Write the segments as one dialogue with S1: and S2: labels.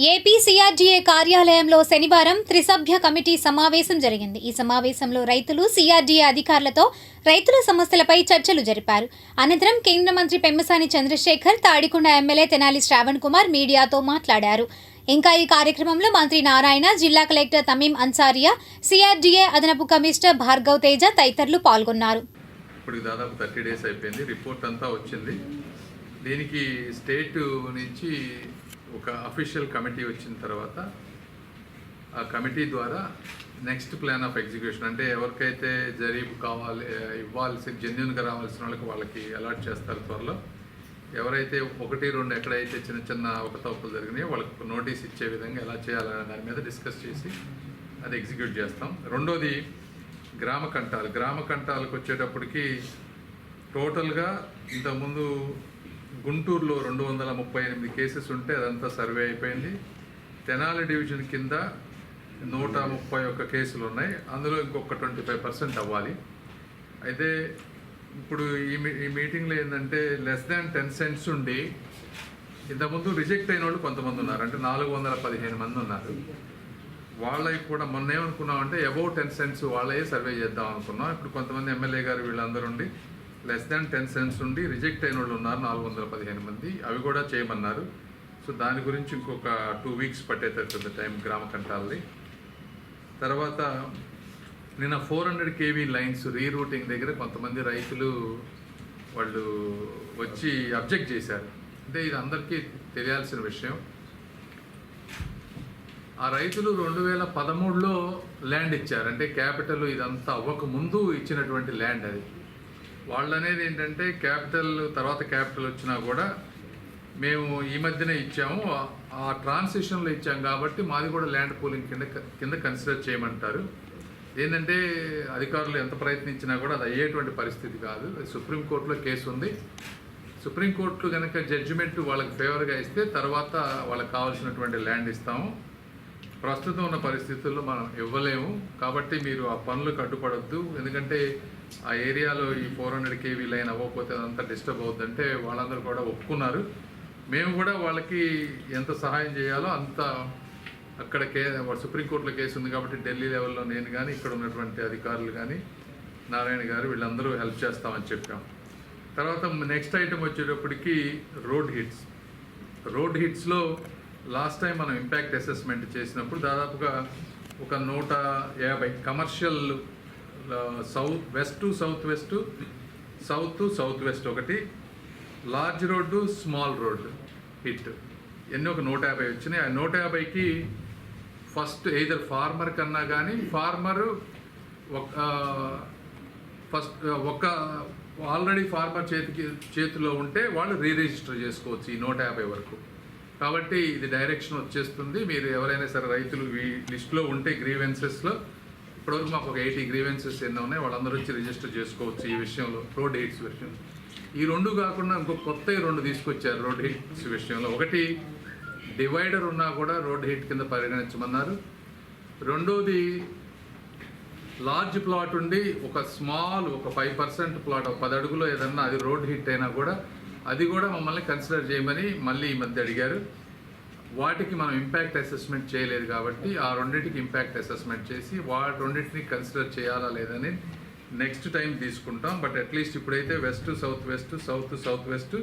S1: AP CRDA కార్యాలయంలో శనివారం త్రిసభ్య కమిటీ సమావేశం జరిగింది. ఈ సమావేశంలో రైతులు సిఆర్డీఏ అధికారులతో రైతుల సమస్యలపై చర్చలు జరిపారు. అనంతరం కేంద్ర మంత్రి పెమ్మసాని చంద్రశేఖర్, తాడికొండ ఎమ్మెల్యే తెనాలి శ్రావణ్ కుమార్ మీడియాతో మాట్లాడారు. ఇంకా ఈ కార్యక్రమంలో మంత్రి నారాయణ, జిల్లా కలెక్టర్ తమీం అన్సారియా, సిఆర్డీఏ అదనపు కమిషనర్ భార్గవ్ తేజ తదితరులు పాల్గొన్నారు.
S2: ఇప్పుడు దాదాపు 30 డేస్ అయిపోయింది. రిపోర్ట్ అంతా వచ్చింది. దీనికి స్టేట్ నుంచి ఒక అఫీషియల్ కమిటీ వచ్చిన తర్వాత ఆ కమిటీ ద్వారా నెక్స్ట్ ప్లాన్ ఆఫ్ ఎగ్జిక్యూషన్, అంటే ఎవరికైతే జరీబు కావాలి, ఇవ్వాల్సి జెన్యున్గా రావాల్సిన వాళ్ళకి అలాట్ చేస్తారు త్వరలో. ఎవరైతే 1-2 ఎక్కడైతే చిన్న చిన్న అవకతవకలు జరిగినాయో వాళ్ళకి నోటీస్ ఇచ్చే విధంగా ఎలా చేయాలనే దాని మీద డిస్కస్ చేసి అది ఎగ్జిక్యూట్ చేస్తాం. రెండోది గ్రామ కంటాలకు వచ్చేటప్పటికి టోటల్గా ఇంతకుముందు గుంటూరులో 238 కేసెస్ ఉంటే అదంతా సర్వే అయిపోయింది. తెనాలి డివిజన్ కింద 131 కేసులు ఉన్నాయి. అందులో ఇంకొక 25% అవ్వాలి. అయితే ఇప్పుడు ఈ మీటింగ్లో ఏంటంటే లెస్ దాన్ 10 సెంట్స్ ఉండి ఇంతకుముందు రిజెక్ట్ అయిన వాళ్ళు కొంతమంది ఉన్నారు, అంటే 415 మంది ఉన్నారు. వాళ్ళకి కూడా మొన్న ఏమనుకున్నామంటే అబౌవ్ 10 సెంట్స్ వాళ్ళే సర్వే చేద్దాం అనుకున్నాం. ఇప్పుడు కొంతమంది ఎమ్మెల్యే గారు వీళ్ళందరూ ఉండి లెస్ దాన్ 10 సెంట్స్ ఉండి రిజెక్ట్ అయిన వాళ్ళు ఉన్నారు 415 మంది, అవి కూడా చేయమన్నారు. సో దాని గురించి ఇంకొక 2 వీక్స్ పట్టేటట్టుంది టైం గ్రామ కంటాలది. తర్వాత నిన్న 400 kV లైన్స్ రీరూటింగ్ దగ్గర కొంతమంది రైతులు వాళ్ళు వచ్చి అబ్జెక్ట్ చేశారు. అంటే ఇది అందరికీ తెలియాల్సిన విషయం. ఆ రైతులు 2013లో ల్యాండ్ ఇచ్చారు, అంటే క్యాపిటల్ ఇదంతా అవ్వక ముందు ఇచ్చినటువంటి ల్యాండ్ అది. వాళ్ళు అనేది ఏంటంటే తర్వాత క్యాపిటల్ వచ్చినా కూడా మేము ఈ మధ్యనే ఇచ్చాము, ఆ ట్రాన్సిషన్లో ఇచ్చాం కాబట్టి మాది కూడా ల్యాండ్ పూలింగ్ కింద కన్సిడర్ చేయమంటారు. ఏంటంటే అధికారులు ఎంత ప్రయత్నించినా కూడా అది అయ్యేటువంటి పరిస్థితి కాదు. సుప్రీంకోర్టులో కేసు ఉంది. సుప్రీంకోర్టు కనుక జడ్జిమెంట్ వాళ్ళకి ఫేవర్గా ఇస్తే తర్వాత వాళ్ళకి కావాల్సినటువంటి ల్యాండ్ ఇస్తాము. ప్రస్తుతం ఉన్న పరిస్థితుల్లో మనం ఇవ్వలేము. కాబట్టి మీరు ఆ పనులకు అడ్డుపడొద్దు. ఎందుకంటే ఆ ఏరియాలో ఈ 400 kV లైన్ అవ్వకపోతే అదంతా డిస్టర్బ్ అవుద్దంటే వాళ్ళందరూ కూడా ఒప్పుకున్నారు. మేము కూడా వాళ్ళకి ఎంత సహాయం చేయాలో అంత అక్కడ సుప్రీంకోర్టులో కేసు ఉంది కాబట్టి ఢిల్లీ లెవెల్లో నేను కానీ ఇక్కడ ఉన్నటువంటి అధికారులు కానీ నారాయణ గారు వీళ్ళందరూ హెల్ప్ చేస్తామని చెప్పాం. తర్వాత నెక్స్ట్ ఐటమ్ వచ్చేటప్పటికి రోడ్ హిట్స్లో లాస్ట్ టైం మనం ఇంపాక్ట్ అసెస్మెంట్ చేసినప్పుడు దాదాపుగా ఒక 150 కమర్షియల్ సౌత్ వెస్ట్ ఒకటి, large road, small road hit ఎన్ని ఒక 150 వచ్చినాయి. ఆ 150కి ఫస్ట్ ఎయిదర్ ఫార్మర్ కన్నా కానీ ఒక ఆల్రెడీ ఫార్మర్ చేతిలో ఉంటే వాళ్ళు రీరిజిస్టర్ చేసుకోవచ్చు ఈ 150 వరకు. కాబట్టి ఇది డైరెక్షన్ వచ్చేస్తుంది. మీరు ఎవరైనా సరే రైతులు ఈ లిస్టులో ఉంటే గ్రీవెన్సెస్లో ఇప్పటివరకు మాకు ఒక 80 గ్రీవెన్సెస్ ఎన్నో ఉన్నాయి, వాళ్ళందరూ వచ్చి రిజిస్టర్ చేసుకోవచ్చు ఈ విషయంలో, రోడ్ హిట్స్ విషయం. ఈ 2 కాకుండా ఇంకొక కొత్త 2 తీసుకొచ్చారు రోడ్ హిట్స్ విషయంలో. ఒకటి డివైడర్ ఉన్నా కూడా రోడ్ హిట్ కింద పరిగణించమన్నారు. రెండోది లార్జ్ ప్లాట్ ఉండి ఒక 5% ప్లాట్, 10 అడుగులో ఏదన్నా అది రోడ్ హిట్ అయినా కూడా అది కూడా మమ్మల్ని కన్సిడర్ చేయమని మళ్ళీ ఈ మధ్య అడిగారు. వాటికి మనం ఇంపాక్ట్ అసెస్మెంట్ చేయలేదు కాబట్టి ఆ రెండింటికి ఇంపాక్ట్ అసెస్మెంట్ చేసి రెండింటిని కన్సిడర్ చేయాలా లేదని నెక్స్ట్ టైం తీసుకుంటాం. బట్ అట్లీస్ట్ ఇప్పుడైతే south west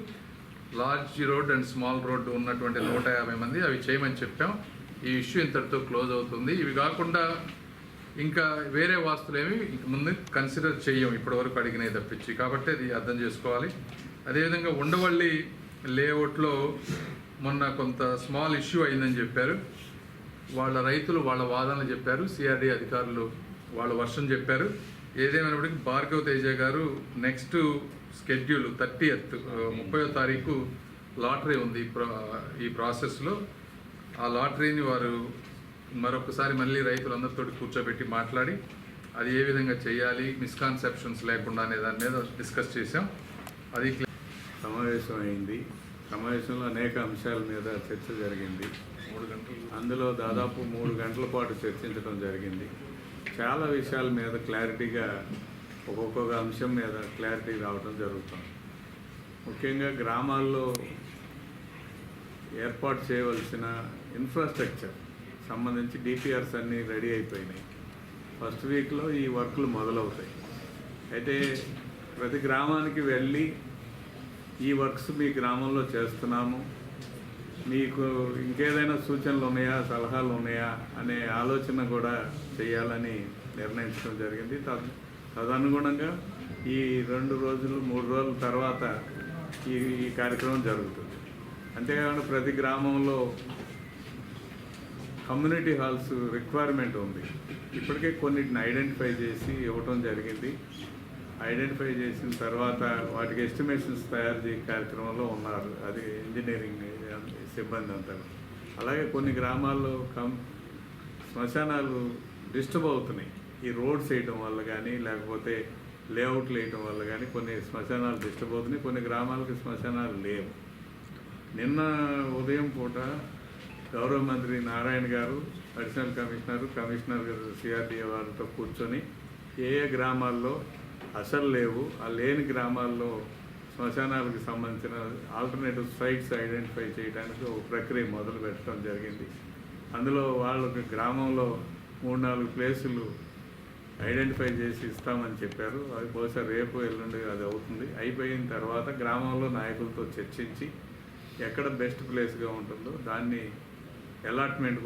S2: large road and small road ఉన్నటువంటి 150 మంది అవి చేయమని చెప్పాం. ఈ ఇష్యూ ఇంతటితో క్లోజ్ అవుతుంది. ఇవి కాకుండా ఇంకా వేరే వాస్తులేమి ముందు కన్సిడర్ చేయం ఇప్పటివరకు అడిగినవి తప్పించి, కాబట్టి అది అర్థం చేసుకోవాలి. అదేవిధంగా ఉండవల్లి లేఅవుట్లో మొన్న కొంత స్మాల్ ఇష్యూ అయిందని చెప్పారు. వాళ్ళ రైతులు వాళ్ళ వాదనలు చెప్పారు, సిఆర్డీ అధికారులు వాళ్ళ వర్షం చెప్పారు. ఏదేమైనప్పటికీ భార్గవ్ తేజ గారు నెక్స్ట్ షెడ్యూల్ 30వ తారీఖు లాటరీ ఉంది ఈ ప్రాసెస్లో. ఆ లాటరీని వారు మరొకసారి మళ్ళీ రైతులందరితో కూర్చోబెట్టి మాట్లాడి అది ఏ విధంగా చేయాలి, మిస్కాన్సెప్షన్స్ లేకుండా అనే దాని మీద డిస్కస్ చేసాం. అది
S3: సమావేశం అయింది. సమావేశంలో అనేక అంశాల మీద చర్చ జరిగింది.
S2: 3 గంటలు,
S3: అందులో దాదాపు 3 గంటల పాటు చర్చించడం జరిగింది. చాలా విషయాల మీద క్లారిటీగా ఒక్కొక్క అంశం మీద క్లారిటీ రావడం జరుగుతుంది. ముఖ్యంగా గ్రామాల్లో ఏర్పాటు చేయవలసిన ఇన్ఫ్రాస్ట్రక్చర్ సంబంధించి డిపిఆర్స్ అన్నీ రెడీ అయిపోయినాయి. ఫస్ట్ వీక్లో ఈ వర్కులు మొదలవుతాయి. అయితే ప్రతి గ్రామానికి వెళ్ళి ఈ వర్క్స్ మీ గ్రామంలో చేస్తున్నాము, మీకు ఇంకేదైనా సూచనలు ఉన్నాయా, సలహాలు ఉన్నాయా అనే ఆలోచన కూడా చేయాలని నిర్ణయించడం జరిగింది. తదనుగుణంగా ఈ 2 రోజులు 3 రోజుల తర్వాత ఈ కార్యక్రమం జరుగుతుంది. అంతేకాకుండా ప్రతి గ్రామంలో కమ్యూనిటీ హాల్స్ రిక్వైర్మెంట్ ఉంది. ఇప్పటికే కొన్నిటిని ఐడెంటిఫై చేసి ఇవ్వటం జరిగింది. ఐడెంటిఫై చేసిన తర్వాత వాటికి ఎస్టిమేషన్స్ తయారు చేసే కార్యక్రమంలో ఉన్నారు, అది ఇంజనీరింగ్ సిబ్బంది అంతా. అలాగే కొన్ని గ్రామాల్లో శ్మశానాలు డిస్టర్బ్ అవుతున్నాయి. ఈ రోడ్స్ వేయటం వల్ల కానీ లేకపోతే లేఅవుట్లు వేయటం వల్ల కానీ కొన్ని శ్మశానాలు డిస్టర్బ్ అవుతున్నాయి. కొన్ని గ్రామాలకు శ్మశానాలు లేవు. నిన్న ఉదయం పూట గౌరవ మంత్రి నారాయణ గారు, అడిషనల్ కమిషనర్ సిఆర్డీఏ వారితో కూర్చొని ఏ గ్రామాల్లో అసలు లేవు, ఆ లేని గ్రామాల్లో శ్మశానాలకు సంబంధించిన ఆల్టర్నేటివ్ సైట్స్ ఐడెంటిఫై చేయడానికి ఒక ప్రక్రియ మొదలు పెట్టడం జరిగింది. అందులో వాళ్ళకి గ్రామంలో 3-4 ప్లేసులు ఐడెంటిఫై చేసి ఇస్తామని చెప్పారు. అది బహుశా రేపు ఎల్లుండి అది అవుతుంది. అయిపోయిన తర్వాత గ్రామంలో నాయకులతో చర్చించి ఎక్కడ బెస్ట్ ప్లేస్గా ఉంటుందో దాన్ని అలాట్మెంట్